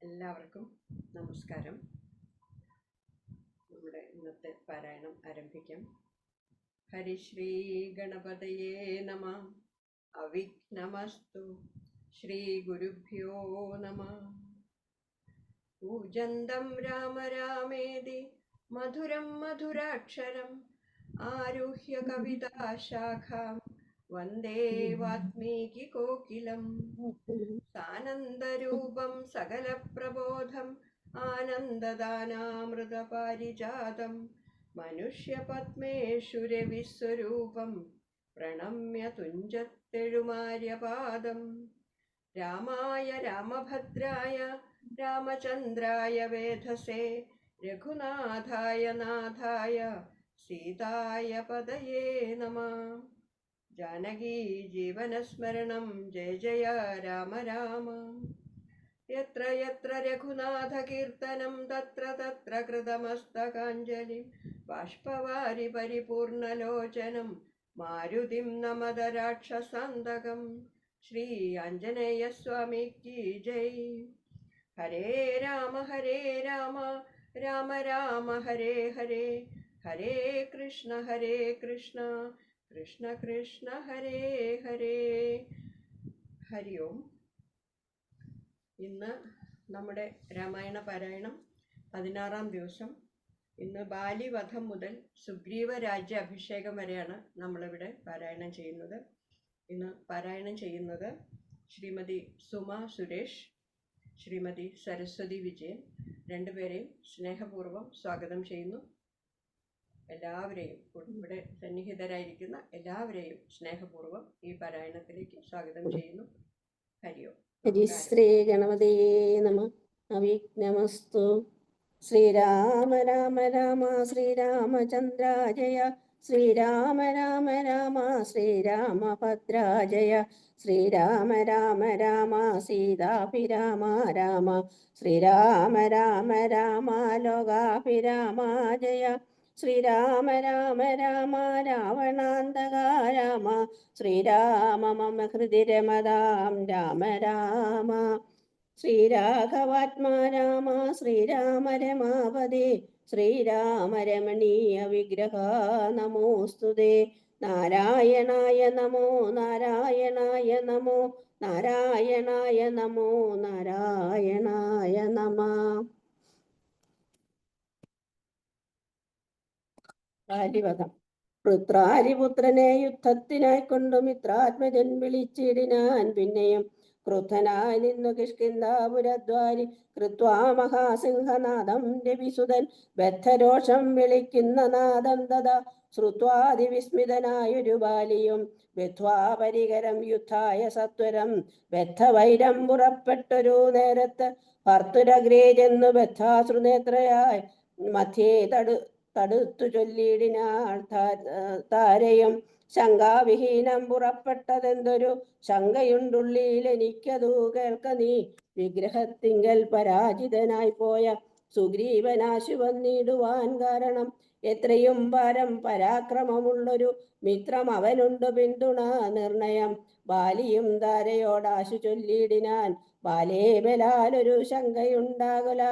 എല്ലാവർക്കും നമസ്കാരം. നമ്മുടെ ഇന്നത്തെ പാരായണം ആരംഭിക്കാം. ഹരിശ്രീ ഗണപതയേ നമ. അവിഘ്നമസ്തു. ശ്രീ ഗുരുഭ്യോ നമ. പൂജന്തം രാമ രാമേതി മധുരം മധുരാക്ഷരം ആരുഹ്യ കവിതാശാഖാം വന്ദേ വാത്മീകി കോകിലം. സാനന്ദരൂപം സകലപ്രബോധം ആനന്ദദാനാമൃതപാരിജാതം മനുഷ്യപത്മേഷുരവിസ്വരൂപം പ്രണമ്യ തുഞ്ചത്തെഴുമാര്യപാദം. രാമായ രാമഭദ്രായ രാമചന്ദ്രായ വേധസേ രഘുനാഥായ നാഥായ സീതായ പദയേ നമഃ. ജാനകീ ജീവനസ്മരണം ജയ ജയ രാമ രാമ. യത്ര യത്ര രഘുനാഥകീർത്തനം തത്ര തത്ര കൃതമസ്തകാഞ്ജലിം ബാഷ്പവാരി പരിപൂർണലോചനം മാരുതിം നമത രാക്ഷസാന്തകം. ശ്രീ ആഞ്ജനേയസ്വാമിക്ക് ജയ്. ഹരേ രാമ രാമ രാമ ഹരേ ഹരേ, ഹരേ കൃഷ്ണ കൃഷ്ണ കൃഷ്ണ ഹരേ ഹരേ. ഹരി ഓം. ഇന്ന് നമ്മുടെ രാമായണ പാരായണം 16-ാം ദിവസം. ഇന്ന് ബാലിവധം മുതൽ സുഗ്രീവ രാജ്യ അഭിഷേകം വരെയാണ് നമ്മളിവിടെ പാരായണം ചെയ്യുന്നത്. ഇന്ന് പാരായണം ചെയ്യുന്നത് ശ്രീമതി സുമ സുരേഷ്, ശ്രീമതി സരസ്വതി വിജയൻ. രണ്ടുപേരെയും സ്നേഹപൂർവ്വം സ്വാഗതം ചെയ്യുന്നു. എല്ലാവരെയും, ഇവിടെ സന്നിഹിതരായിരിക്കുന്ന എല്ലാവരെയും സ്നേഹപൂർവ്വം ഈ പാരായണത്തിലേക്ക് സ്വാഗതം ചെയ്യുന്നു. ഹരി ഓം. ശ്രീ ഗണപതയേ നമഃ. അവിഘ്നമസ്തു. ശ്രീരാമ രാമ രാമ ശ്രീരാമചന്ദ്രാജയ, ശ്രീരാമ രാമ രാമ ശ്രീരാമഭദ്രാജയ, ശ്രീരാമ രാമ രാമ സീതാഭിരാമ രാമ, ശ്രീരാമ രാമ രാമ ലോകാഭിരാമ ജയ, ശ്രീരാമ രാമ രാമ രാവണാന്തക രാമ, ശ്രീരാമ മമ ഹൃദി രമതാം രാമ രാമ, ശ്രീരാഘവാത്മാ രാമ ശ്രീരാമ രമാപദേ, ശ്രീരാമ രമണീയ വിഗ്രഹ നമോസ്തുതേ. നാരായണായ നമോ നാരായണായ നമോ നാരായണായ നമോ നാരായണായ നമഃ. ബാലിവധം. വൃത്രാരിപുത്രനെ യുദ്ധത്തിനായി കൊണ്ടു മിത്രാത്മജൻ വിളിച്ചിടിനാൻ. പിന്നെയും ക്രുദ്ധനായി നിന്നു കിഷ്കിന്ധാപുരദ്വാരി കൃത്വാ മഹാസിംഹനാദം രവിസുതൻ, ബദ്ധരോഷം വിളിക്കുന്ന നാദം തഥാ ശ്രുത്വാതിവിസ്മിതനായൊരു ബാലിയും ബദ്ധ്വാ പരികരം യുദ്ധായ സത്വരം. ബദ്ധവൈരം പുറപ്പെട്ടൊരു നേരത്ത് ഭർത്തുരഗ്രേ ചെന്നു ബദ്ധാശ്രുനേത്രയായി മധ്യേ തടുത്തു ചൊല്ലിയിടിനാൾ താരയും. ശങ്കാവിഹീനം പുറപ്പെട്ടതെന്തൊരു ശങ്കയുണ്ടുള്ളിൽ എനിക്കതു കേൾക്ക നീ. വിഗ്രഹത്തിങ്കൽ പരാജിതനായി പോയ സുഗ്രീവനാശു വന്നിടുവാൻ കാരണം, എത്രയും ഭാരം പരാക്രമമുള്ളൊരു മിത്രം അവനുണ്ട് പിന്തുണ നിർണയം. ബാലിയും താരയോടാശു ചൊല്ലിയിടിനാൻ, ബാലേ ബലാലൊരു ശങ്കയുണ്ടാകുല.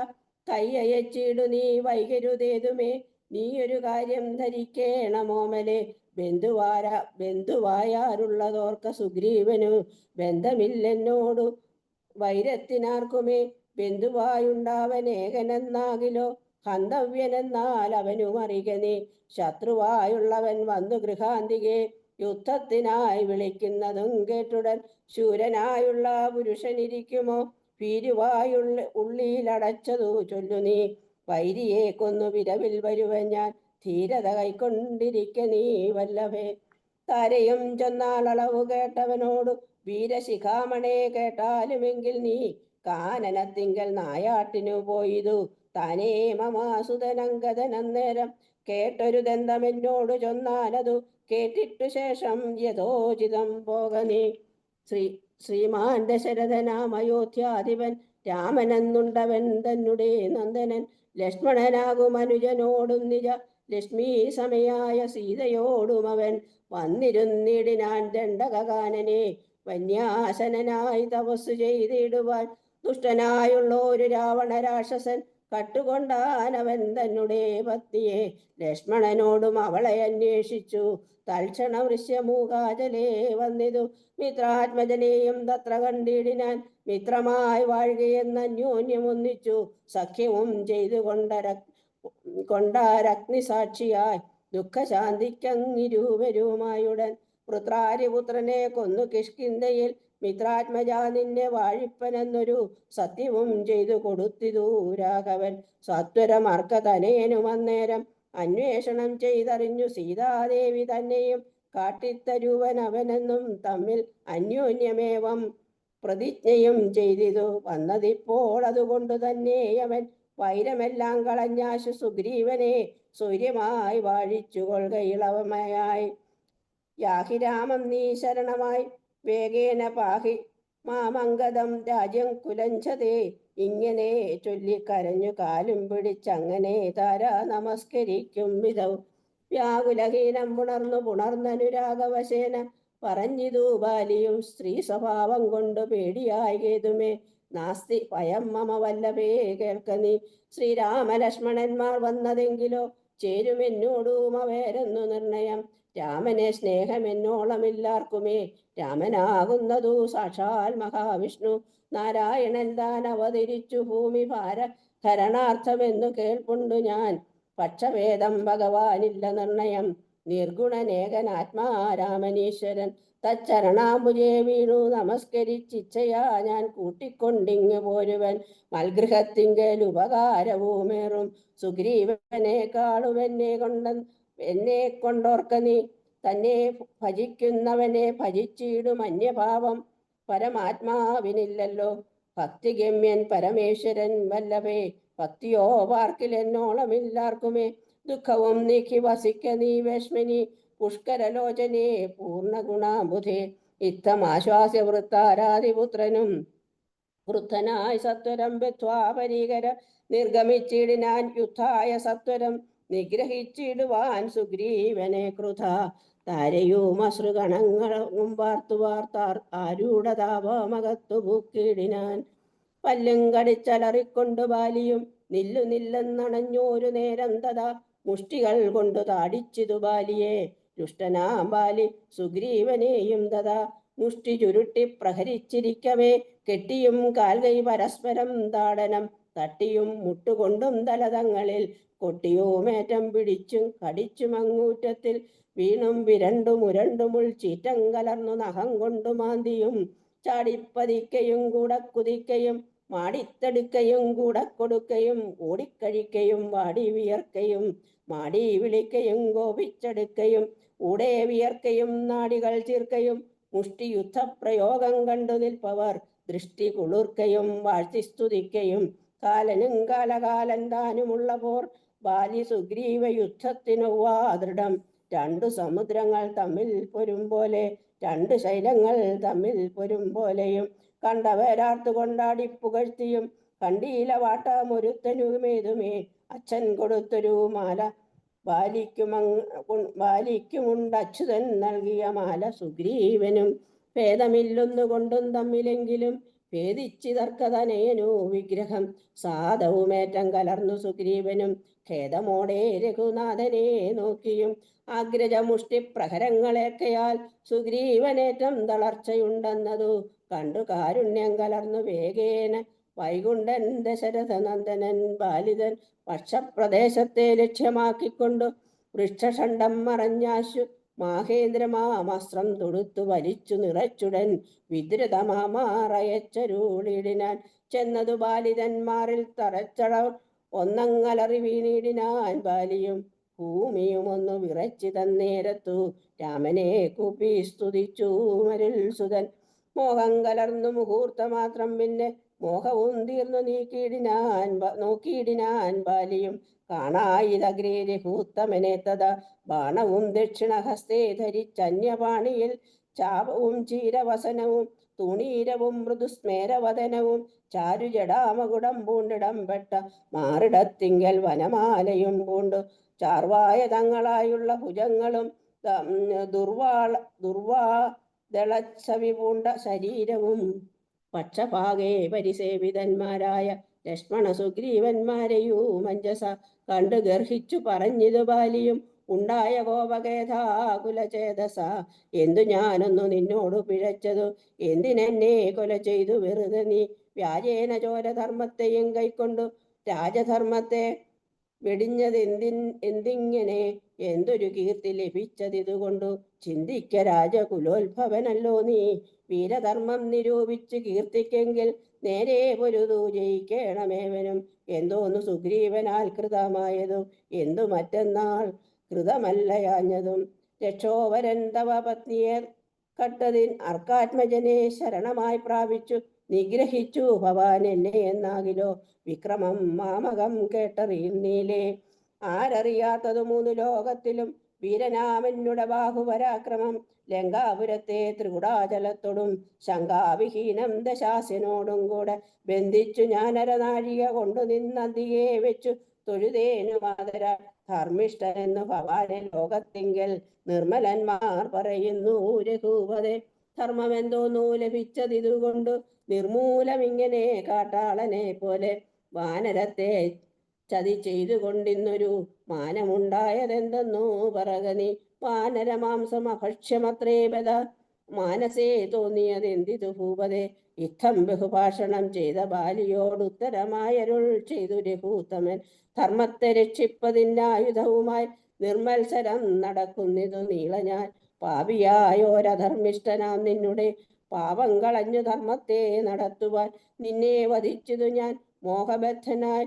കൈയച്ചിടു നീ വൈകരുതേതുമേ, നീയൊരു കാര്യം ധരിക്കേണമോമലെ. ബന്ധുവായാറുള്ളതോർക്ക സുഗ്രീവനു ബന്ധമില്ലെന്നോടു വൈരത്തിനാർക്കുമേ. ബന്ധുവായുണ്ടാവനേകനെന്നാകിലോ ഹന്തവ്യനെന്നാൽ അവനു അറിക നീ. ശത്രുവായുള്ളവൻ വന്നു ഗൃഹാന്തികെ യുദ്ധത്തിനായി വിളിക്കുന്നതും കേട്ടുടൻ, ശൂരനായുള്ള പുരുഷനിരിക്കുമോ ഭീരുവായുള്ള ഉള്ളിലടച്ചതു ചൊല്ലു നീ. വൈരിയെ കൊന്നു വിരവിൽ വരുവൻ ഞാൻ, ധീരത കൈക്കൊണ്ടിരിക്ക നീ വല്ലഭേ. താരയും ചൊന്നാളളവു കേട്ടവനോടു, വീരശിഖാമണേ കേട്ടാലുമെങ്കിൽ നീ കാനനത്തിങ്കൽ നായാട്ടിനു പോയിതു താനേ മമാസുതനങ്കദനന്നേരം. കേട്ടൊരു ദന്തമെന്നോടു ചൊന്നാലതു കേട്ടിട്ടു ശേഷം യഥോചിതം പോക നീ. ശ്രീമാൻ ദശരഥനാം അയോധ്യാധിപൻ രാമനെന്നുണ്ടവൻ തന്നെ നന്ദനൻ. ലക്ഷ്മണനാകും അനുജനോടും നിജ ലക്ഷ്മി സമയായ സീതയോടും അവൻ വന്നിരുന്നിടിനാൻ ദണ്ഡകാനനെ. വന്യാസനായി തപസ്സു ചെയ്തിടുവാൻ ദുഷ്ടനായുള്ള ഒരു രാവണ രാക്ഷസൻ കട്ടുകൊണ്ടാനവൻ തന്നെ പത്നിയെ ലക്ഷ്മണനോടും അവളെ അന്വേഷിച്ചു. തൽക്ഷണ വൃശ്യമൂകാചലേ വന്നിതു മിത്രാത്മജനെയും തത്ര കണ്ടിടിനാൻ. മിത്രമായി വാഴുകയെന്ന് അന്യോന്യം ഒന്നിച്ചു സഖ്യവും ചെയ്തു കൊണ്ടാരഗ്നിസാക്ഷിയായി ദുഃഖശാന്തിക്കങ്ങിരുവരുമായുടൻ. പുത്രാരിപുത്രനെ കൊന്നു കിഷ്കിന്ധയിൽ മിത്രാത്മജ നിന്നെ വാഴിപ്പനെന്നൊരു സത്യവും ചെയ്തു കൊടുത്തിതു രാഘവൻ. സത്വരമർക്ക തനയനും അന്നേരം അന്വേഷണം ചെയ്തറിഞ്ഞു സീതാദേവി തന്നെയും കാട്ടിത്തരുവൻ അവനെന്നും തമ്മിൽ അന്യോന്യമേവം പ്രതിജ്ഞയും ചെയ്തിതു വന്നതിപ്പോൾ. അതുകൊണ്ടു തന്നെ അവൻ വൈരമെല്ലാം കളഞ്ഞാശു സുഗ്രീവനെ സൂര്യമായി വാഴിച്ചു കൊள்കയിളവമയായി. യാഹി രാമം നീ ശരണമായി വേഗേന പാഹി മാമംഗതം രാജ്യം കുലഞ്ചതേ. ഇങ്ങനെ ചൊല്ലിക്കരഞ്ഞു കാലും പിടിച്ചങ്ങനെ താര നമസ്കരിക്കും വിധൗ. വ്യാകുലഹീനം പുണർന്നനുരാഗവശേന പറഞ്ഞിതു ബാലിയും സ്ത്രീ സ്വഭാവം കൊണ്ടു പേടിയായി കേതുമേ നാസ്തി ഭയം മമ വല്ലഭേ കേൾക്ക നീ. ശ്രീരാമലക്ഷ്മണന്മാർ വന്നതെങ്കിലോ ചേരുമെന്നോടും അവരെന്നു നിർണയം. രാമനെ സ്നേഹമെന്നോളമില്ലാർക്കുമേ രാമനാകുന്നതു സാക്ഷാൽ മഹാവിഷ്ണു. നാരായണൻ താൻ അവതരിച്ചു ഭൂമി ഭാരഹരണാർത്ഥമെന്നു കേൾപ്പുണ്ടു ഞാൻ. പക്ഷഭേദം ഭഗവാനില്ല നിർണയം നിർഗുണനേകനാത്മാ രാമനീശ്വരൻ. തച്ചരണാംബുജേ വീണു നമസ്കരിച്ചിച്ഛയാ ഞാൻ കൂട്ടിക്കൊണ്ടിങ്ങു പോരുവൻ. മൽഗൃഹത്തിങ്കൽ ഉപകാരവുമേറും സുഗ്രീവനെക്കാളും എന്നെ കൊണ്ടോർക്ക നീ. തന്നെ ഭജിക്കുന്നവനെ ഭജിച്ചിടും അന്യഭാവം പരമാത്മാവിനില്ലല്ലോ. ഭക്തിഗമ്യൻ പരമേശ്വരൻ വല്ലഭേ ഭക്തിയോ പാർക്കിലെന്നോളമില്ലാർക്കുമേ. ദുഃഖവും നീക്കി വസിക്ക നീ വേശ്മിനി പുഷ്കരലോചനേ പൂർണ്ണഗുണാബുധേ. ഇത്തമാശ്വാസ്യ വൃത്താരാതിപുത്രനും വൃദ്ധനായി സത്വരം ബദ്ധ്വാ പരീകര നിർഗമിച്ചിടിനാൻ യുദ്ധായ സത്വരം നിഗ്രഹിച്ചിടുവാൻ സുഗ്രീവനെ കൃത. താരയും അശ്രുഗണങ്ങളും വാർത്താർ ആരൂഢതാപമകത്തു പൂക്കിടിനാൻ. പല്ലും കടിച്ചലറിക്കൊണ്ടു ബാലിയും നില്ലെന്നണഞ്ഞോരു നേരം തഥാ മുഷ്ടികൾ കൊണ്ടു താടിച്ചിതു ബാലിയെ. ദുഷ്ടനാം ബാലി സുഗ്രീവനെയും തഥാ മുഷ്ടി ചുരുട്ടി പ്രഹരിച്ചിരിക്കവേ കെട്ടിയും കാൽകൈ പരസ്പരം താടനം തട്ടിയും മുട്ടുകൊണ്ടും തലതങ്ങളിൽ കൊട്ടിയുമേറ്റം പിടിച്ചും കടിച്ചും അങ്ങൂറ്റത്തിൽ വീണും വിരണ്ടുമുരണ്ടുമുൾ ചീറ്റം കലർന്നു നഖം കൊണ്ടു മാന്തിയും ചാടിപ്പതിക്കയും കൂടെ കുതിക്കയും മാടിത്തെടുക്കയും കൂടെ കൊടുക്കയും ഓടിക്കഴിക്കയും വാടി വിയർക്കയും മാടി വിളിക്കയും കോപിച്ചെടുക്കയും കൂടെ വിയർക്കയും നാടികൾ ചീർക്കയും മുഷ്ടി യുദ്ധപ്രയോഗം കണ്ടു നിൽപ്പവർ ദൃഷ്ടി കുളിർക്കയും വാഴ്ത്തി സ്തുതിക്കയും കാലനും കാലകാലൻ താനുമുള്ള പോർ ബാലി സുഗ്രീവ യുദ്ധത്തിനൊവ്വാ ദൃഢം. രണ്ടു സമുദ്രങ്ങൾ തമ്മിൽ പൊരും പോലെ രണ്ട് ശൈലങ്ങൾ തമ്മിൽ പൊരും പോലെയും കണ്ടവരാർത്തു കൊണ്ടാടി പുകഴ്ത്തിയും കണ്ടീല വാട്ടമൊരുത്തനുമേതുമേ അച്ഛൻ കൊടുത്തൊരു മാല ബാലിക്കുമുണ്ട് അച്യുതൻ നൽകിയ മാല സുഗ്രീവനും. ഭേദമില്ലൊന്നുകൊണ്ടും തമ്മിലെങ്കിലും ഭേദിച്ചിതർക്കതനയനു വിഗ്രഹം സാധവുമേറ്റം കലർന്നു സുഗ്രീവനും ഖേദമോടെ രഘുനാഥനെ നോക്കിയും അഗ്രജമുഷ്ടി പ്രഹരങ്ങളേക്കയാൽ സുഗ്രീവനേറ്റം തളർച്ചയുണ്ടെന്നതു കണ്ടു കാരുണ്യം കലർന്നു വേഗേന വൈകുണ്ഠൻ ദശരഥനന്ദനൻ ബാലിതൻ പക്ഷപ്രദേശത്തെ ലക്ഷ്യമാക്കിക്കൊണ്ടു വൃക്ഷഖണ്ഡം മറഞ്ഞാശു മാഹേന്ദ്രമാമസ്ത്രം തൊടുത്തു വലിച്ചു നിറച്ചുടൻ വിദ്രുതമാറയച്ചരുളിടിനാൻ. ചെന്നതു ബാലിതന്മാരിൽ തറച്ചട ഒന്നങ്ങലറി വീണിടിനാൻ ബാലിയും ഭൂമിയും ഒന്നു വിറച്ചു തന്നേരത്തു രാമനെ കൂപ്പി സ്തുതിച്ചു മരുൾ സുതൻ. മോഹം കലർന്നു മുഹൂർത്തമാത്രം പിന്നെ മോഹവും തീർന്നു നോക്കിയിടിനാൻ ബാലിയും കാണായിതഗ്രേ രഘൂത്തമനെ തഥാ ബാണവും ദക്ഷിണഹസ്തേ ധരിച്ചന്യപാണിയിൽ ചാപവും ചീരവസനവും തുണീരവും മൃദുസ്മേരവദനവും ചാരുജടാമകുടം പൂണ്ടിടം പെട്ട മാറിടത്തിങ്കൽ വനമാലയും പൂണ്ടു ചാർവായ തങ്ങളായുള്ള ഭുജങ്ങളും ദുർവാദളച്ചവി പൂണ്ട ശരീരവും പക്ഷഭാഗേ പരിസേവിതന്മാരായ ലക്ഷ്മണ സുഗ്രീവന്മാരെയും അഞ്ജസ കണ്ടു ഗർഹിച്ചു പറഞ്ഞിതു ബാലിയും ഉണ്ടായ കോപകേതാകുലചേതസ. എന്തു ഞാനൊന്നു നിന്നോട് പിഴച്ചതു, എന്തിനെന്നെ കൊല ചെയ്തു വെറുതെ നീ? വ്യാജേന ചോരധർമ്മത്തെയും കൈക്കൊണ്ടു രാജധർമ്മത്തെ എന്തിങ്ങനെ? എന്തൊരു കീർത്തി ലഭിച്ചതിതുകൊണ്ടു? ചിന്തിക്ക രാജകുലോത്ഭവനല്ലോ നീ. വീരധർമ്മം നിരൂപിച്ച് കീർത്തിക്കെങ്കിൽ നേരെ പൊരുതു ജയിക്കണമേവനും. എന്തോന്നു സുഗ്രീവനാൽ കൃതമായതും എന്തു മറ്റെന്നാൾ കൃതമല്ലയാഞ്ഞതും? രക്ഷോവരൻ തവ പത്നിയെ കട്ടതിൻ അർക്കാത്മജനെ ശരണമായി പ്രാപിച്ചു നിഗ്രഹിച്ചു ഭവാൻ എന്നെ എന്നാകിലോ വിക്രമം മാമകം കേട്ടറിയുന്നീലേ. ആരറിയാത്തതു മൂന്നു ലോകത്തിലും വീരനാമനുടെ ബാഹുപരാക്രമം. ലങ്കാപുരത്തെ ത്രികുടാചലത്തോടും ശങ്കാവിഹീനം ദശാസ്യനോടും കൂടെ ബന്ധിച്ചു ഞാൻ അരനാഴിക കൊണ്ടു നിന്നന്തിയെ വെച്ചു തൊഴുതേനു മാതരാ. ധർമ്മിഷ്ഠനെന്നു ഭവാനെ ലോകത്തിങ്കൽ നിർമ്മലന്മാർ പറയുന്നു രഘുപതേ. ധർമ്മമെന്തോന്നു ലഭിച്ചതിതുകൊണ്ടു നിർമൂലമിങ്ങനെ കാട്ടാളനെ പോലെ വാനരത്തെ ചതി ചെയ്തുകൊണ്ടിന്നൊരു മാനമുണ്ടായതെന്തെന്നു പറക നീ. വാനരമാംസം അഭക്ഷ്യമത്രേ ബദ മാനസേ തോന്നിയതെന്തിതു ഭൂപതേ. യുദ്ധം ബഹുഭാഷണം ചെയ്ത ബാലിയോടുത്തരമായരുൾ ചെയ്തു രഘൂത്തമൻ. ധർമ്മത്തെ രക്ഷിപ്പതിനായുധവുമായി നിർമ്മത്സരം നടക്കുന്നിതു നീള ഞാൻ. പാപിയായോരധർമ്മിഷ്ഠനാം നിന്നുടെ പാപം കളഞ്ഞു ധർമ്മത്തെ നടത്തുവാൻ നിന്നെ വധിച്ചതു ഞാൻ മോഹബദ്ധനായി.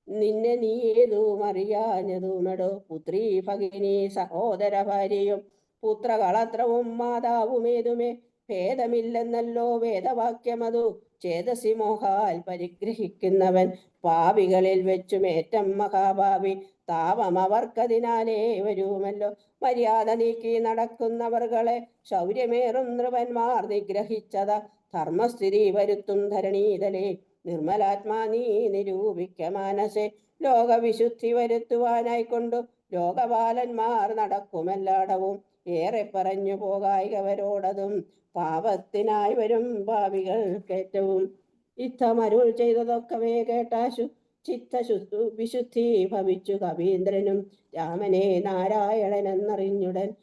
നിന്നെ നീ ഏതും അറിയാഞ്ഞതുമെടോ. പുത്രീ ഭഗിനി സഹോദര ഭാര്യയും പുത്രകളത്രവും മാതാവുമേതുമേ ഭേദമില്ലെന്നല്ലോ വേദവാക്യമതു. ചേതസി മോഹാൽ പരിഗ്രഹിക്കുന്നവൻ പാപികളിൽ വെച്ചുമേറ്റം മഹാഭാവി. താപം അവർക്കതിനാലേ വരുമല്ലോ. മര്യാദ നീക്കി നടക്കുന്നവർകളെ ശൗര്യമേറും നൃപന്മാർ നിഗ്രഹിച്ചത. ധർമ്മസ്ഥിതി വരുത്തും ധരണീതലേ നിർമ്മലാത്മാ നീ നിരൂപിക്ക മാനസേ. ലോകവിശുദ്ധി വരുത്തുവാനായിക്കൊണ്ടു ലോകപാലന്മാർ നടക്കുമെല്ലാടവും. ഏറെ പറഞ്ഞു പോകായികവരോടതും പാപത്തിനായി വരും ഭാവികൾ കേറ്റവും. യുദ്ധമരുൾ ചെയ്തതൊക്കവേ കേട്ടാശു വിശുദ്ധി ഭവിച്ചു കവീന്ദ്രനും. രാമനെ നാരായണൻ എന്നറിഞ്ഞുടൻ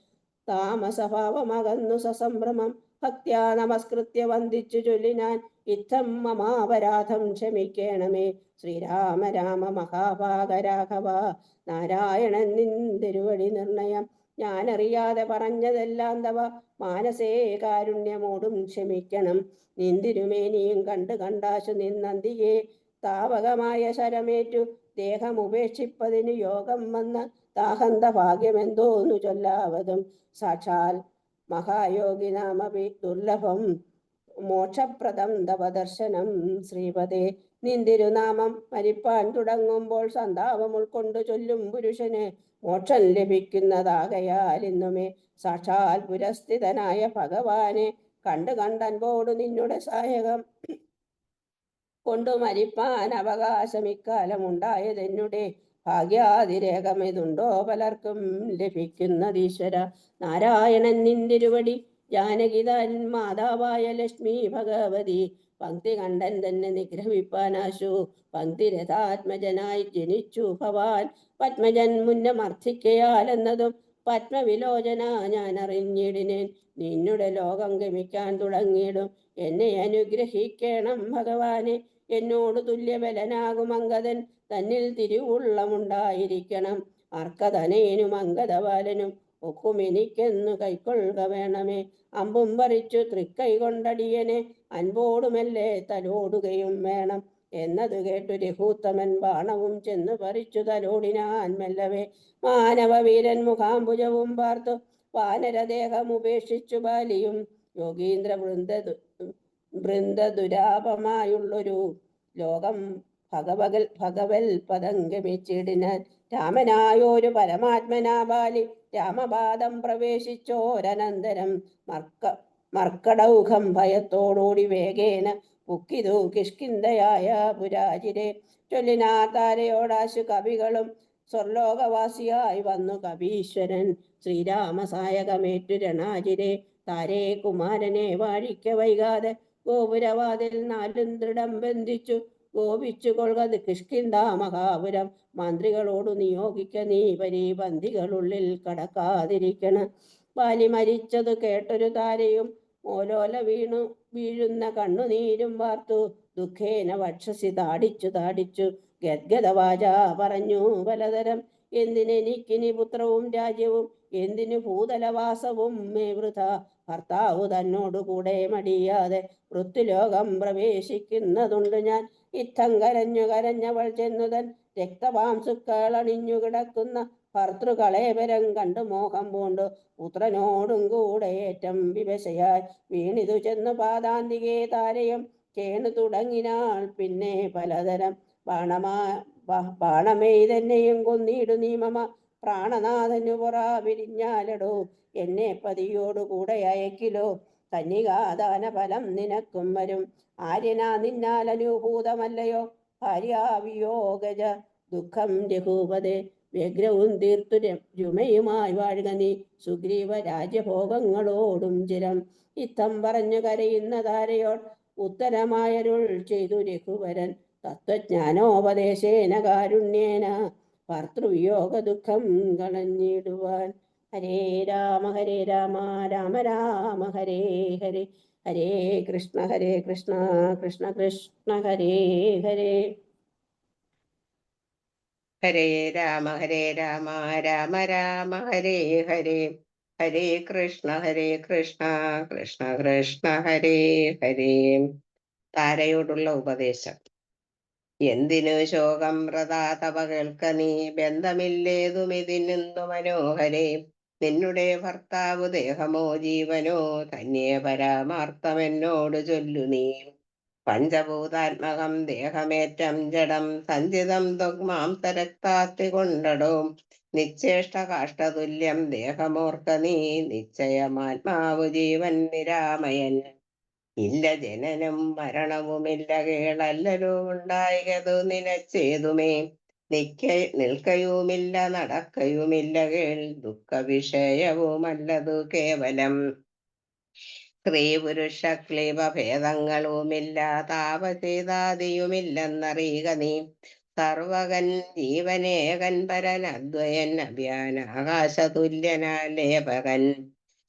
താമസഭാവമകന്നു സസംഭ്രമം ഭക്ത്യാ നമസ്കൃത്യ വന്ദിച്ചു ചൊല്ലിനാൻ. ഇത്തം മമാപരാധം ക്ഷമിക്കണമേ ശ്രീരാമ രാമ മഹാഭാഗരാഘവ. നാരായണൻ നിന്തിരുവടി നിർണയം ഞാനറിയാതെ പറഞ്ഞതെല്ലാം തവ മാനസേ കാരുണ്യമോടും ക്ഷമിക്കണം. നിന്തിരുമേനിയും കണ്ടു കണ്ടാശു നിന്നന്തിയെ താവകമായ ശരമേറ്റു ദേഹമുപേക്ഷിപ്പതിനു യോഗം വന്ന താഹന്ത ഭാഗ്യമെന്തോന്നു ചൊല്ലാവതും. സാക്ഷാൽ മഹായോഗി നാമപി ദുർലഭം മോക്ഷപ്രദം തവ ദർശനം ശ്രീപദേ. നിന്തിരുനാമം മരിപ്പാൻ തുടങ്ങുമ്പോൾ സന്താപം ഉൾക്കൊണ്ടു ചൊല്ലും പുരുഷന് മോക്ഷം ലഭിക്കുന്നതാകയാൽ ഇന്നുമേ സാക്ഷാൽ പുരസ്ഥിതനായ ഭഗവാനെ കണ്ടു കണ്ടൻപോടു നിന്നുടെ സായകം കൊണ്ടു മരിപ്പാൻ അവകാശം ഇക്കാലം ഉണ്ടായതെന്നുടെ ഭാഗ്യാതിരേഖമിതുണ്ടോ പലർക്കും ലഭിക്കുന്നതീശ്വര. നാരായണൻ നിന്തിരുവടി ജാനകിതാൻ മാതാവായ ലക്ഷ്മി ഭഗവതി. പങ്ക്തി കണ്ടൻ തന്നെ നിഗ്രഹിപ്പാനാശു പങ്ക്തിരഥാത്മജനായി ജനിച്ചു ഭവാൻ. പത്മജൻ മുന്നമർത്ഥിക്കയാലെന്നതും പത്മവിലോചന ഞാൻ അറിഞ്ഞിടിനേൻ. നിന്നുടെ ലോകം ഗമിക്കാൻ തുടങ്ങിയിടും എന്നെ അനുഗ്രഹിക്കണം ഭഗവാനെ. എന്നോട് തുല്യബലനാകും അങ്കദൻ തന്നിൽ തിരുവുള്ളമുണ്ടായിരിക്കണം. അർക്കധനേനും അങ്കദബാലനും ഒക്കും എനിക്കെന്നു കൈക്കൊള്ളുക വേണമേ. അമ്പും പറിച്ചു തൃക്കൈ കൊണ്ടടിയനെ അൻപോടുമെല്ലെ തലോടുകയും വേണം എന്നതു കേട്ടു രഘൂത്തമൻ ബാണവും ചെന്നു പറിച്ചു തലോടിനാൻ മെല്ലവേ. മാനവവീരൻ മുഖാംബുജവും പാർത്തു വാനരദേഹം ഉപേക്ഷിച്ചു ബാലിയും. യോഗീന്ദ്ര വൃന്ദദുരാപമായുള്ളൊരു ലോകം ഭഗവൽ പദം ഗമിച്ചിടിനാൻ. രാമനായോരു പരമാത്മനാ ബാലി രാമപാദം പ്രവേശിച്ചോരനന്തരം മർക്കടൗഘം ഭയത്തോടോടി വേഗേന പുക്കിതു കിഷ്കിന്ധയായ പുരാജിരെ. ചൊല്ലിനാ താരയോടാശു കവികളും സ്വർലോകവാസിയായി വന്നു കവീശ്വരൻ. ശ്രീരാമസായകമേറ്റു രണാജിരെ താരേ കുമാരനെ വാഴിക്ക വൈകാതെ ഗോപുരവാതിൽ നാലും ദൃഢം ബന്ധിച്ചു ഗോപിച്ചു കൊൾകത് കിഷ്കിന്ത മഹാപുരം. മന്ത്രികളോടു നിയോഗിക്ക നീ പരിപന്തികളുള്ളിൽ കടക്കാതിരിക്കണം. ബാലി മരിച്ചതു കേട്ടൊരു താരയും ഓലോല വീഴുന്ന കണ്ണുനീരും വാർത്തു ദുഃഖേന വക്ഷസി താടിച്ചു ഗദ്ഗദവാച പറഞ്ഞു പലതരം. എന്തിനെനിക്കിനി പുത്രവും രാജ്യവും, എന്തിനു ഭൂതലവാസവും മേ വൃഥ. ഭർത്താവു തന്നോടു കൂടെ മടിയാതെ മൃത്യുലോകം പ്രവേശിക്കുന്നതുണ്ട് ഞാൻ. ഇത്തം കരഞ്ഞവൾ ചെന്നുതൻ രക്തപാംസുക്കൾ അണിഞ്ഞു കിടക്കുന്ന ഭർത്തൃകളേവരം കണ്ടു മോഹം പൂണ്ടു പുത്രനോടും കൂടെ ഏറ്റം വിവശയായി വീണിതു ചെന്നു പാദാന്തികേ താരയും കേണു തുടങ്ങിനാൾ പിന്നെ പലതരം. ബാണമെയ്തെന്നെയും കൊന്നിടു നീ മമ പ്രാണനാഥനു പുറ പിരിഞ്ഞാലടോ. എന്നെ പതിയോടു കൂടെ അയക്കിലോ, കന്യകാദാന ഫലം നിനക്കും വരും. ആര്യനാ നിന്നാൽ അനുഭൂതമല്ലയോ ഭാര്യാവിയോഗജ ദുഃഖം രഘൂപതേ. വ്യഗ്രവും തീർത്തു രുമയുമായി വാഴുക നീ സുഗ്രീവ രാജ്യഭോഗങ്ങളോടും ചിരം. ഇത്തം പറഞ്ഞു കരയുന്ന താരയോൾ ഉത്തരമായരുൾ ചെയ്തു രഘുവരൻ. തത്വജ്ഞാനോപദേശേന കാരുണ്യേന ഭർത്തൃവിയോഗ ദുഃഖം കളഞ്ഞിടുവാൻ. ഹരേ രാമ രാമ രാമ ഹരേ ഹരേ, ഹരേ കൃഷ്ണ കൃഷ്ണ കൃഷ്ണ ഹരേ ഹരേ. ഹരേ രാമ രാമ രാമ ഹരേ ഹരേ, ഹരേ കൃഷ്ണ കൃഷ്ണ കൃഷ്ണ ഹരേ ഹരേ. താരയോടുള്ള ഉപദേശം. എന്തിനു ശോകം വ്രതാതവ കേൾക്ക നീ, ബന്ധമില്ലേതുമിതിനു മനോഹരേ. നിന്നുടെ ഭർത്താവ് ദേഹമോ ജീവനോ, തന്നെ പരമാർത്ഥമെന്നോട് ചൊല്ലു നീ. പഞ്ചഭൂതാത്മകം ദേഹമേറ്റം ജഡം, സഞ്ചിതം ത്വഗ്മാംസരക്താസ്തി കൊണ്ടടോ. നിശ്ചേഷ്ട കാഷ്ടതുല്യം ദേഹമോർക്ക നീ, നിശ്ചയമാത്മാവു ജീവൻ നിരാമയൻ. ഇല്ല ജനനം മരണവുമില്ല കേളല്ലലോ ഉണ്ടായതു നിനച്ചേതുമേ. നിൽക്കയുമില്ല നടക്കയുമില്ല കേൾ, ദുഃഖ വിഷയവുമല്ലതു കേവലം. സ്ത്രീ പുരുഷ ക്ലീബ ഭേദങ്ങളുമില്ല, താപചേതാദിയുമില്ലെന്നറിയുക നീ. സർവകൻ ജീവനേകൻ പരൻ അദ്വയൻ അഭ്യാൻ ആകാശതുല്യനാലേപകൻ.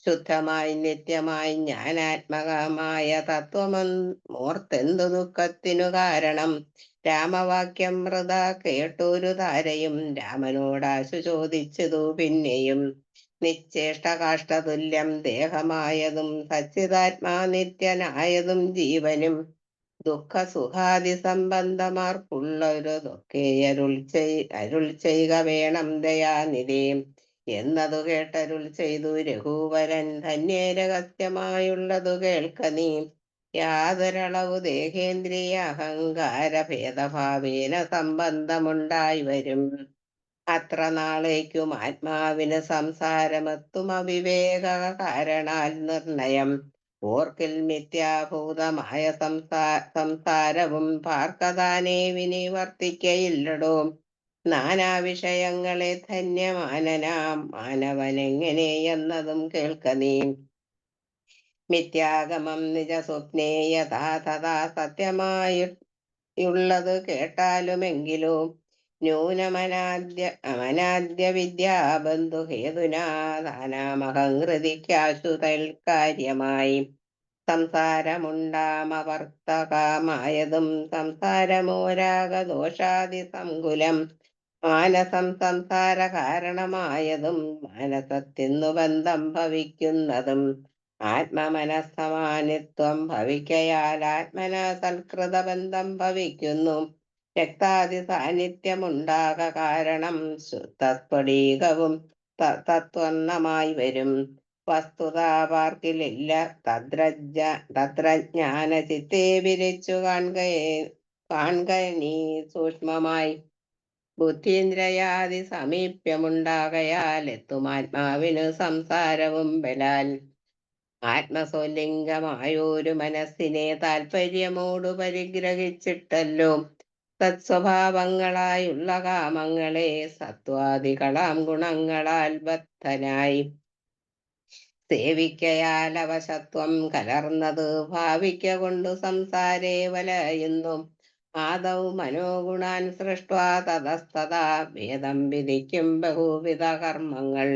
ശുദ്ധമായി നിത്യമായി ജ്ഞാനാത്മകമായ തത്വമോർത്തെന്തു ദുഃഖത്തിനു കാരണം. രാമവാക്യം മൃത കേട്ടൊരു താരയും രാമനോടാശു ചോദിച്ചതു പിന്നെയും. നിശ്ചേഷ്ട കാഷ്ടതുല്യം ദേഹമായതും സച്ചിതാത്മാ നിത്യനായതും ജീവനും, ദുഃഖ സുഖാദി സംബന്ധമാർക്കുള്ളൊരുതൊക്കെ അരുൾ ചെയ്യുക വേണം ദയാനിധി എന്നതു കേട്ടരുൾ ചെയ്തു രഘുവരൻ. ധന്യേ രഹസ്യമായുള്ളതു കേൾക്ക നീ. യാതൊരളവു ദേഹേന്ദ്രിയ അഹങ്കാര ഭേദഭാവേന സംബന്ധമുണ്ടായി വരും. അത്ര നാളേക്കും ആത്മാവിന് സംസാരമെത്തും അവിവേക കാരണാൽ നിർണയം. ഓർക്കിൽ മിഥ്യാഭൂതമായ സംസാരവും പാർക്കതാനേ വിനിവർത്തിക്കയില്ലടോ. നാനാവിഷയങ്ങളെ ധന്യമാനനാം മാനവനെങ്ങനെ എന്നതും കേൾക്ക നീ. മിഥ്യാഗമം നിജസ്വപ്നേ യഥാ തഥാ സത്യമായുള്ളത് കേട്ടാലുമെങ്കിലും ന്യൂനമനാദ്യ വിദ്യാബന്ധുഹേതുനാഥാനാമഹംഹൃതിക്കാശു തൽക്കാര്യമായി. സംസാരമുണ്ടാമവർത്തകമായതും സംസാരമോരാഗദോഷാദി സങ്കുലം. മാനസം സംസാര കാരണമായതും മാനസത്തിന്നു ബന്ധം ഭവിക്കുന്നതും. ആത്മമനസ്സമാനിത്വം ഭവിക്കയാൽ ആത്മന സൽകൃത ബന്ധം ഭവിക്കുന്നു. രക്താദി സാന്നിധ്യമുണ്ടാക കാരണം ശുദ്ധസ്ഫടികവും തത്വന്നമായി വരും. വസ്തുത പാർക്കിലില്ല തത്രജ്ഞാന ചിത്തേ വിരിച്ചു കാൺക നീ സൂക്ഷ്മമായി. ബുദ്ധീന്ദ്രയാദി സമീപ്യമുണ്ടാകയാൽ എത്തുമാത്മാവിനു സംസാരവും ബലാൽ. ആത്മസ്വലിംഗമായൊരു മനസ്സിനെ താൽപര്യമോടു പരിഗ്രഹിച്ചിട്ടല്ലോ തത്സ്വഭാവങ്ങളായുള്ള കാമങ്ങളെ സത്വാദികളാം ഗുണങ്ങളാൽ ബദ്ധനായി സേവിക്കയാൽ അവശത്വം കലർന്നത് ഭാവിക്ക കൊണ്ടു സംസാരേ വലയുന്നു. ആദൗ മനോഗുണാൻ സൃഷ്ട്വാ തതസ്തഥാ ഭേദം വിധിക്കും ബഹുവിധ കർമ്മങ്ങൾ.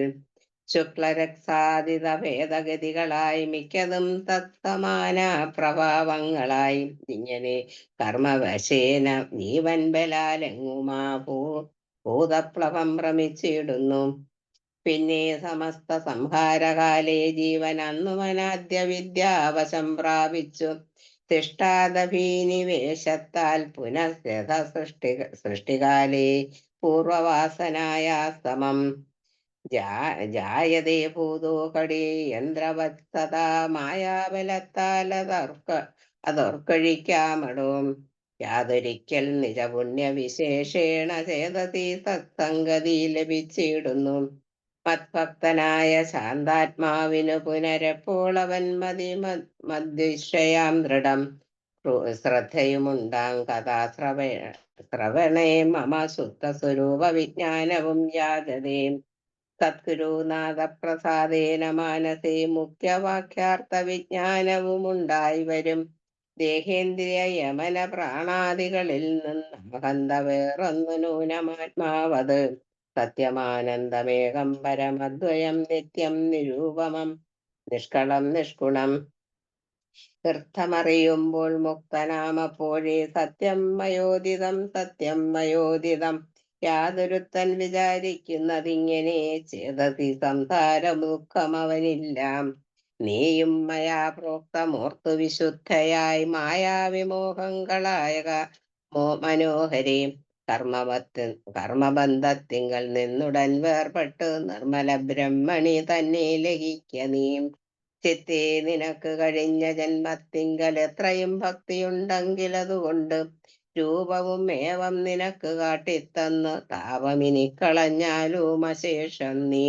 ശുക്ലരക്സാദിത ഭേദഗതികളായി മിക്കതും തത്സമാന പ്രഭാവങ്ങളായി. ഇങ്ങനെ കർമ്മവശേന ജീവൻ ബലാലെങ്ങുമാ ഭൂതപ്ലവം ഭ്രമിച്ചിടുന്നു. പിന്നെ സമസ്ത സംഹാരകാലേ ജീവൻ അന്നുമനാദ്യ വിദ്യാവശം പ്രാപിച്ചു തിഷ്ടാദഭീനിവേശത്താൽ പുനഃരഥ സൃഷ്ടികാലേ പൂർവവാസനായ സമം ജായതേ ഭൂതോ കടി യന്ത്രവത് സദാ മായാബലത്താൽ അതോർക്കഴിക്കാമടോ. യാതൊരിക്കൽ നിജപുണ്യവിശേഷേണ ചേതസി സത്സംഗതി ലഭിച്ചിടുന്നു. മത്ഭക്തനായ ശാന്താത്മാവിനു പുനരെപ്പോൾ അവൻ മദ്വിഷയാം ദൃഢം ശ്രദ്ധയുമുണ്ടാം കഥാശ്രവണേ മമ ശുദ്ധസ്വരൂപ വിജ്ഞാനവും യാചതേ. സദ്ഗുരുനാഥപ്രസാദേന മാനസേ മുഖ്യവാക്യാർത്ഥ വിജ്ഞാനവും ഉണ്ടായി വരും. ദേഹേന്ദ്രിയ യമന പ്രാണാദികളിൽ നിന്നഹന്ത വേറൊന്നു നൂനമാത്മാവത്. സത്യമാനന്ദമേകം പരമദ്വയം നിത്യം നിരൂപമം നിഷ്കളം നിഷ്കുണം. തീർത്ഥമറിയുമ്പോൾ മുക്തനാമപ്പോഴേ സത്യം മയോദിതം സത്യം മയോദിതം. യാതൊരുത്തൻ വിചാരിക്കുന്നതിങ്ങനെ ചേതസി സംസാരം ദുഃഖം അവനില്ലാം. നീയും മയാ പ്രോക്തമോർത്തു വിശുദ്ധയായി മായാവിമോഹങ്ങളായ മനോഹരേ. കർമ്മബന്ധത്തിങ്കൽ നിന്നുടൻ വേർപെട്ട് നിർമ്മല ബ്രഹ്മണി തന്നെ ലയിക്ക നീ. ചിത്തേ നിനക്ക് കഴിഞ്ഞ ജന്മത്തിങ്കൽ എത്രയും ഭക്തിയുണ്ടെങ്കിൽ അതുകൊണ്ട് രൂപവും ഏവം നിനക്ക് കാട്ടിത്തന്ന് താപമിനി കളഞ്ഞാലും അശേഷം നീ.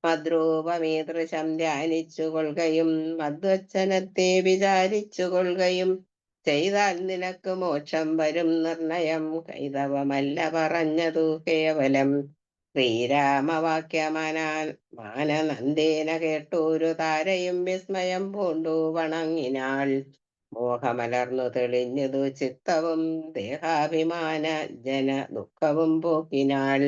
മദ്രൂപമീദൃശം ധ്യാനിച്ചു കൊള്ളുകയും മദ്വച്ചനത്തെ വിചാരിച്ചു കൊള്ളുകയും ചെയ്താൽ നിനക്ക് മോക്ഷം വരും നിർണയം. കൈതവമല്ല പറഞ്ഞതു കേവലം. ശ്രീരാമവാക്യമാനന്ദേന കേട്ടൂരു താരയും വിസ്മയം പൂണ്ടു വണങ്ങിനാൾ. മോഹമലർന്നു തെളിഞ്ഞതു ചിത്തവും ദേഹാഭിമാന ജന ദുഃഖവും പോക്കിനാൾ.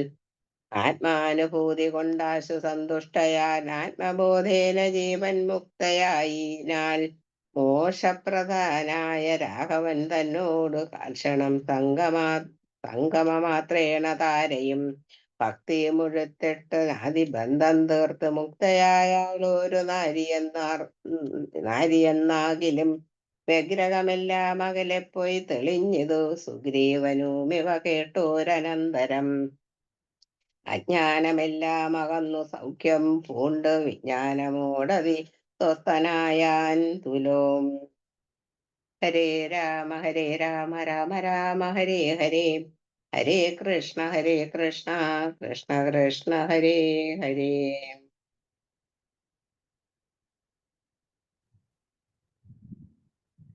ആത്മാനുഭൂതി കൊണ്ടാശു സന്തുഷ്ടയാൽ ആത്മബോധേന ജീവൻ മുക്തയായിനാൾ. മോക്ഷപ്രധാനായ രാഘവൻ തന്നോട് കാൽക്ഷണം സംഗമമാത്രേണ താരയും ഭക്തി മുഴുത്തിട്ട് നാദിബന്ധം തീർത്ത് മുക്തയായാളൊരു നാരിയെന്നാകിലും വ്യഗ്രഹമെല്ലാം അകലെപ്പോയി തെളിഞ്ഞതു. സുഗ്രീവനുമിവ കേട്ടോരനന്തരം അജ്ഞാനമെല്ലാം അകന്നു സൗഖ്യം പൂണ്ട് വിജ്ഞാനമോടതി സ്വസ്ഥനായാൻ തുലോം. ഹരേ രാമ രാമ രാമ ഹരേ ഹരേ. ഹരേ കൃഷ്ണ കൃഷ്ണ കൃഷ്ണ ഹരേ ഹരേ.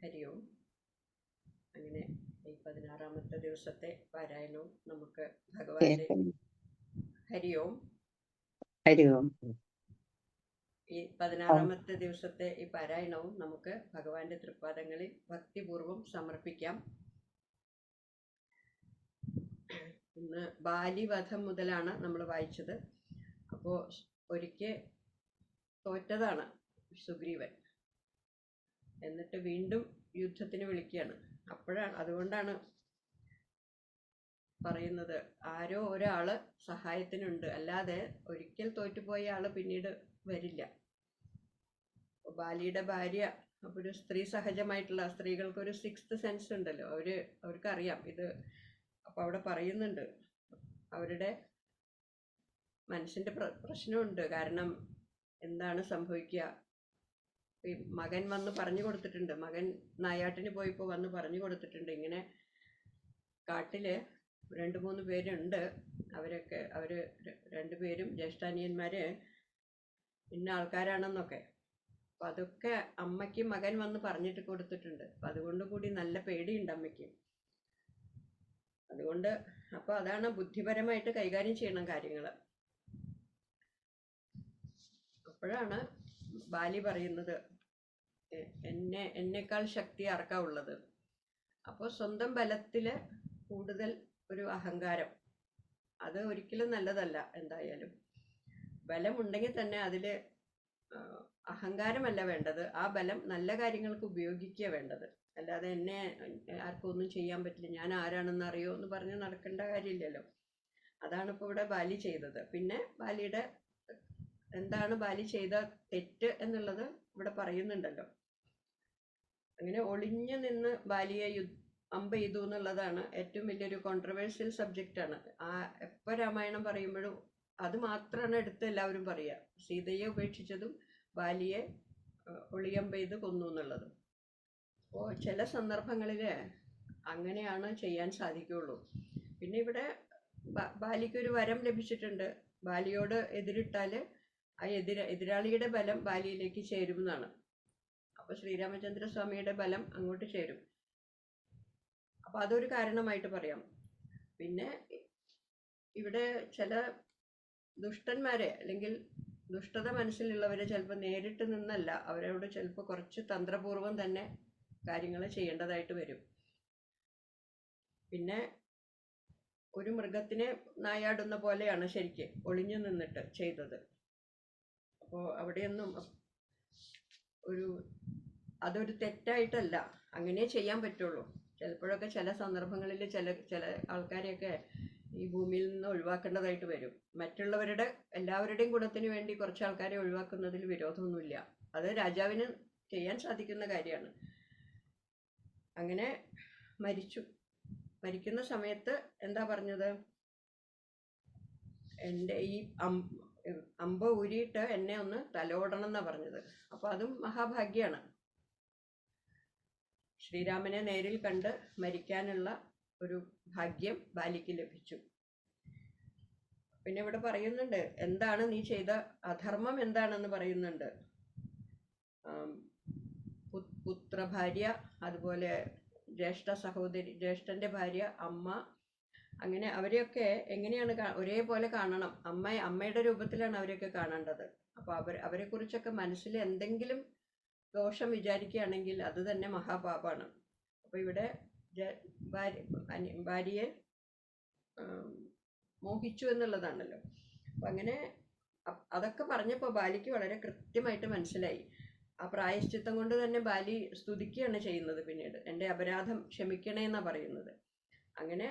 ഹരി ഓം. അങ്ങനെ ഈ 16-ാമത്തെ ദിവസത്തെ പാരായണവും നമുക്ക് ഭഗവാന്റെ ഹരി ഓം. ഹരി ഓം. ഈ 16-ാമത്തെ ദിവസത്തെ ഈ പാരായണവും നമുക്ക് ഭഗവാന്റെ തൃപ്പാദങ്ങളിൽ ഭക്തിപൂർവം സമർപ്പിക്കാം. ഇന്ന് ബാലിവധം മുതലാണ് നമ്മൾ വായിച്ചത്. അപ്പോൾ ഒരിക്കൽ തോറ്റതാണ് സുഗ്രീവൻ, എന്നിട്ട് വീണ്ടും യുദ്ധത്തിന് വിളിക്കുകയാണ്. അതുകൊണ്ടാണ് പറയുന്നത് ആരോ ഒരാള് സഹായത്തിനുണ്ട്, അല്ലാതെ ഒരിക്കൽ തോറ്റുപോയ ആള് പിന്നീട് വരില്ല. ബാലിയുടെ ഭാര്യ ഒരു സ്ത്രീ സഹജമായിട്ടുള്ള, സ്ത്രീകൾക്കൊരു 6th സെൻസ് ഉണ്ടല്ലോ, അവർക്കറിയാം ഇത്. അപ്പൊ അവിടെ പറയുന്നുണ്ട് അവരുടെ മനസ്സിന്റെ പ്രശ്നമുണ്ട്. കാരണം എന്താണ് സംഭവിക്കുക, ഈ മകൻ വന്ന് പറഞ്ഞു കൊടുത്തിട്ടുണ്ട്, മകൻ നായാട്ടിന് പോയപ്പോൾ വന്ന് പറഞ്ഞു കൊടുത്തിട്ടുണ്ട്, ഇങ്ങനെ കാട്ടില് 2-3 പേരുണ്ട്, അവര് 2 പേരും ജ്യേഷ്ഠാനിയന്മാര് ഇന്ന ആൾക്കാരാണെന്നൊക്കെ. അപ്പൊ അതൊക്കെ അമ്മയ്ക്ക് മകൻ വന്ന് പറഞ്ഞിട്ട് കൊടുത്തിട്ടുണ്ട്. അപ്പൊ അതുകൊണ്ട് കൂടി നല്ല പേടിയുണ്ട് അമ്മയ്ക്ക്. അതുകൊണ്ട് അപ്പൊ അതാണ് ബുദ്ധിപരമായിട്ട് കൈകാര്യം ചെയ്യണം കാര്യങ്ങൾ. അപ്പോഴാണ് ബാലി പറയുന്നത് എന്നേക്കാൾ ശക്തി ആർക്കാ ഉള്ളത്. അപ്പോൾ സ്വന്തം ബലത്തിൽ കൂടുതൽ ഒരു അഹങ്കാരം, അത് ഒരിക്കലും നല്ലതല്ല. എന്തായാലും ബലമുണ്ടെങ്കിൽ തന്നെ അതിൽ അഹങ്കാരമല്ല വേണ്ടത്, ആ ബലം നല്ല കാര്യങ്ങൾക്ക് ഉപയോഗിക്കുക വേണ്ടത്. അല്ലാതെ എന്നെ ആർക്കും ഒന്നും ചെയ്യാൻ പറ്റില്ല, ഞാൻ ആരാണെന്ന് അറിയോ എന്ന് പറഞ്ഞ് നടക്കേണ്ട കാര്യമില്ലല്ലോ. അതാണ് ഇപ്പോൾ ഇവിടെ ബാലി ചെയ്തത്. പിന്നെ ബാലിയുടെ എന്താണ് ബാലി ചെയ്ത തെറ്റ് എന്നുള്ളത് ഇവിടെ പറയുന്നുണ്ടല്ലോ. അങ്ങനെ ഒളിഞ്ഞു നിന്ന് ബാലിയെ അമ്പ് ചെയ്തു എന്നുള്ളതാണ് ഏറ്റവും വലിയൊരു കോൺട്രവേഴ്സ്യൽ സബ്ജക്റ്റാണ്. എപ്പോൾ രാമായണം പറയുമ്പോഴും അത് മാത്രമാണ് എടുത്ത് എല്ലാവരും പറയുക. സീതയെ ഉപേക്ഷിച്ചതും ബാലിയെ ഒളിയമ്പ് ചെയ്ത് കൊന്നു എന്നുള്ളതും. അപ്പോൾ ചില സന്ദർഭങ്ങളിൽ അങ്ങനെയാണ് ചെയ്യാൻ സാധിക്കുകയുള്ളൂ. പിന്നെ ഇവിടെ ബാലിക്കൊരു വരം ലഭിച്ചിട്ടുണ്ട്. ബാലിയോട് എതിരിട്ടാൽ ആ എതിരാളിയുടെ ബലം ബാലിയിലേക്ക് ചേരും എന്നാണ്. അപ്പോൾ ശ്രീരാമചന്ദ്രസ്വാമിയുടെ ബലം അങ്ങോട്ട് ചേരും. അപ്പോൾ അതൊരു കാരണമായിട്ട് പറയാം. പിന്നെ ഇവിടെ ചില ദുഷ്ടന്മാരെ അല്ലെങ്കിൽ ദുഷ്ടത മനസ്സിലുള്ളവരെ ചിലപ്പോൾ നേരിട്ട് നിന്നല്ല, അവരോട് ചിലപ്പോൾ കുറച്ച് തന്ത്രപൂർവം തന്നെ കാര്യങ്ങൾ ചെയ്യേണ്ടതായിട്ട് വരും. പിന്നെ ഒരു മൃഗത്തിനെ നായാടുന്ന പോലെയാണ് ശരിക്ക് ഒളിഞ്ഞു നിന്നിട്ട് ചെയ്തത്. അപ്പോൾ അവിടെയൊന്നും അതൊരു തെറ്റായിട്ടല്ല, അങ്ങനെ ചെയ്യാൻ പറ്റുള്ളൂ. ചിലപ്പോഴൊക്കെ ചില സന്ദർഭങ്ങളിൽ ചില ആൾക്കാരെയൊക്കെ ഈ ഭൂമിയിൽ നിന്ന് ഒഴിവാക്കേണ്ടതായിട്ട് വരും. മറ്റുള്ളവരുടെ എല്ലാവരുടെയും ഗുണത്തിന് വേണ്ടി കുറച്ച് ആൾക്കാരെ ഒഴിവാക്കുന്നതിൽ വിരോധമൊന്നുമില്ല, അത് രാജാവിന് ചെയ്യാൻ സാധിക്കുന്ന കാര്യമാണ്. അങ്ങനെ മരിക്കുന്ന സമയത്ത് എന്താ പറഞ്ഞത്? എൻ്റെ ഈ അമ്പ് ഊരിയിട്ട് എന്നെ ഒന്ന് തലോടണം എന്നാണ് പറഞ്ഞത്. അപ്പോൾ അതും മഹാഭാഗ്യമാണ്. ശ്രീരാമനെ നേരിൽ കണ്ട് മരിക്കാനുള്ള ഒരു ഭാഗ്യം ബാലിക്ക് ലഭിച്ചു. പിന്നെ ഇവിടെ പറയുന്നുണ്ട് എന്താണ് നീ ചെയ്ത അധർമ്മം എന്താണെന്ന് പറയുന്നുണ്ട്. പുത്രഭാര്യ, അതുപോലെ ജ്യേഷ്ഠ സഹോദരി, ജ്യേഷ്ഠൻ്റെ ഭാര്യ, അമ്മ, അങ്ങനെ അവരെയൊക്കെ എങ്ങനെയാണ് ഒരേപോലെ കാണണം. അമ്മയുടെ രൂപത്തിലാണ് അവരെയൊക്കെ കാണേണ്ടത്. അപ്പോൾ അവരെക്കുറിച്ചൊക്കെ മനസ്സിൽ എന്തെങ്കിലും ദോഷം വിചാരിക്കുകയാണെങ്കിൽ അത് തന്നെ മഹാപാപാണ്. അപ്പോൾ ഇവിടെ ഭാര്യയെ മോഹിച്ചു എന്നുള്ളതാണല്ലോ. അപ്പം അങ്ങനെ അതൊക്കെ പറഞ്ഞപ്പോൾ ബാലിക്ക് വളരെ കൃത്യമായിട്ട് മനസ്സിലായി. ആ പ്രായശ്ചിത്തം കൊണ്ട് തന്നെ ബാലി സ്തുതിക്കുകയാണ് ചെയ്യുന്നത്. പിന്നീട് എൻ്റെ അപരാധം ക്ഷമിക്കണേ എന്നാണ് പറയുന്നത്. അങ്ങനെ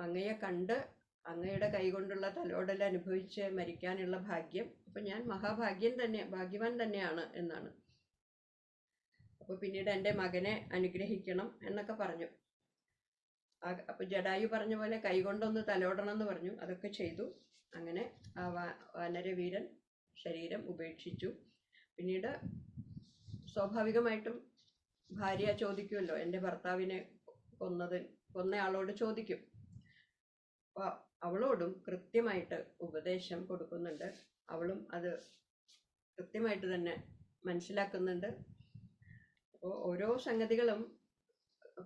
അങ്ങയെ കണ്ട് അങ്ങയുടെ കൈകൊണ്ടുള്ള തലോടൽ അനുഭവിച്ച് മരിക്കാനുള്ള ഭാഗ്യം, അപ്പം ഞാൻ ഭാഗ്യവാൻ തന്നെയാണ് എന്നാണ്. അപ്പോൾ പിന്നീട് എൻ്റെ മകനെ അനുഗ്രഹിക്കണം എന്നൊക്കെ പറഞ്ഞു. അപ്പോൾ ജടായു പറഞ്ഞ പോലെ കൈകൊണ്ടൊന്ന് തലോടണം എന്ന് പറഞ്ഞു. അതൊക്കെ ചെയ്തു. അങ്ങനെ ആ വാനരവീരൻ ശരീരം ഉപേക്ഷിച്ചു. പിന്നീട് സ്വാഭാവികമായിട്ടും ഭാര്യ ചോദിക്കുമല്ലോ, എൻ്റെ ഭർത്താവിനെ കൊന്നയാളോട് ചോദിക്കും. അപ്പോൾ അവളോടും കൃത്യമായിട്ട് ഉപദേശം കൊടുക്കുന്നുണ്ട്. അവളും അത് കൃത്യമായിട്ട് തന്നെ മനസ്സിലാക്കുന്നുണ്ട്. അപ്പോൾ ഓരോ സംഗതികളും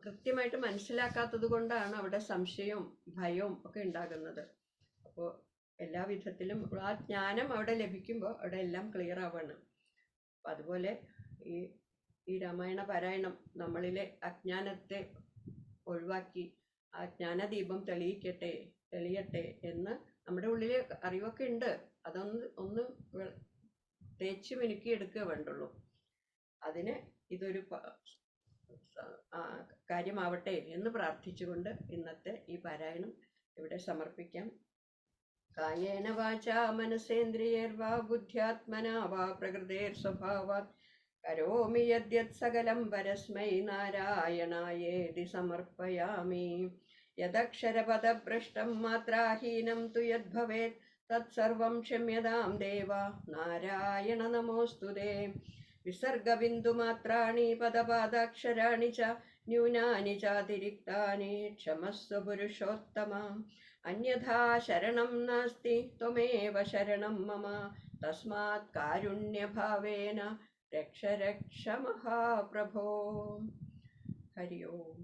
കൃത്യമായിട്ട് മനസ്സിലാക്കാത്തത് കൊണ്ടാണ് അവിടെ സംശയവും ഭയവും ഒക്കെ ഉണ്ടാകുന്നത്. അപ്പോൾ എല്ലാ വിധത്തിലും ആ ജ്ഞാനം അവിടെ ലഭിക്കുമ്പോൾ അവിടെ എല്ലാം ക്ലിയർ ആവുകയാണ്. അപ്പം അതുപോലെ ഈ രാമായണ പാരായണം നമ്മളിലെ അജ്ഞാനത്തെ ഒഴിവാക്കി ആ ജ്ഞാനദീപം തെളിയട്ടെ എന്ന് നമ്മുടെ ഉള്ളിൽ അറിവൊക്കെ ഉണ്ട്, ഒന്ന് തേച്ച് മിനുക്കി എടുക്കുക വേണ്ടുള്ളൂ. അതിന് ഇതൊരു കാര്യമാവട്ടെ എന്ന് പ്രാർത്ഥിച്ചുകൊണ്ട് ഇന്നത്തെ ഈ പാരായണം ഇവിടെ സമർപ്പിക്കാം. കായേന വാചാ മനസേന്ദ്രിയൈർവാ ബുദ്ധ്യാത്മനാ വാ പ്രകൃതേർസ്വഭാവാത് കരോമി യദ്യത് സകലം പരസ്മൈ നാരായണായേതി സമർപ്പയാമി. യദക്ഷരപദഭ്രഷ്ടം മാത്രാഹീനം തു യദ്ഭവേത് തത്സർവം ക്ഷമ്യതാം ദേവ നാരായണ നമോസ്തുതേ. വിസർഗബിന്ദുമാത്രാണി പദപാദാക്ഷരാണി ച ന്യൂനാനി ചാതിരിക്താനി ക്ഷമസ്വ പുരുഷോത്തമ. അന്യഥാ ശരണം നാസ്തി ത്വമേവ ശരണം മമ. തസ്മാത് കാരുണ്യഭാവേന രക്ഷ മഹാപ്രഭോ. ഹരി ഓം.